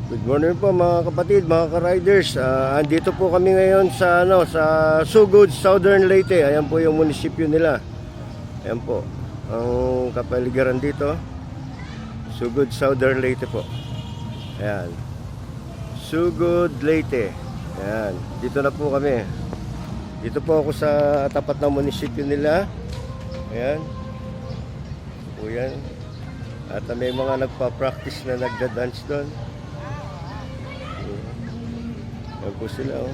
Good morning po mga kapatid, mga ka-riders. Andito po kami ngayon sa Sugod, Southern Leyte. Ayan po yung munisipyo nila. Ayan po ang kapaligiran dito. Sugod, Southern Leyte po. Ayan. Sugod, Leyte. Ayan. Dito na po kami. Dito po ako sa tapat ng munisipyo nila. Ayan. O yan. At may mga nagpa-practice na nagda-dance doon. Ayan po sila, oh.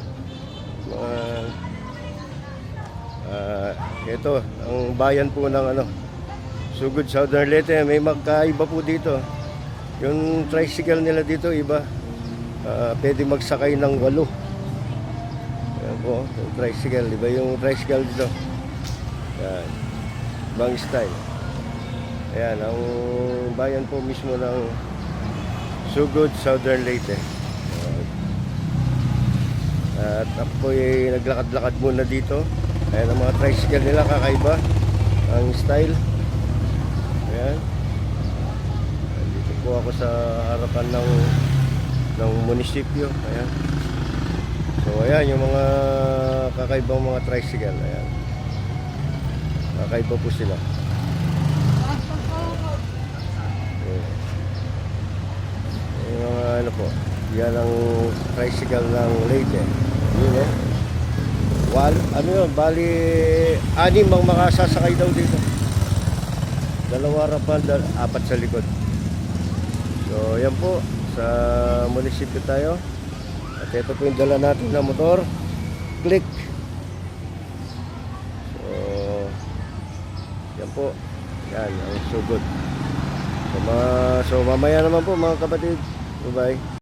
Ito ang bayan po ng Sugod, Southern Leyte. May magkaiba po dito. Yung tricycle nila dito iba. Pwede magsakay ng 8. Ayan po, yung tricycle. Iba yung tricycle dito. Ayan. Ibang style. Ayan, ang bayan po mismo ng Sugod, Southern Leyte. At ako po ay naglakad-lakad muna dito. Ayan ang mga tricycle nila, kakaiba ang style. Ayan. Dito po ako sa harapan ng munisipyo. Ayan. So ayan yung mga kakaibang mga tricycle. Ayan. Kakaiba po sila. Yung mga po, yan ang tricycle ng Leyte. Yun eh. Bali 6 ang makasasakay daw dito. 2 harapan, 4 sa likod. So yan po, sa munisipyo tayo. At ito po yung dala natin na motor. Click. So yan po. Yan ang Sugod. So mamaya naman po mga kapatid. Bye bye.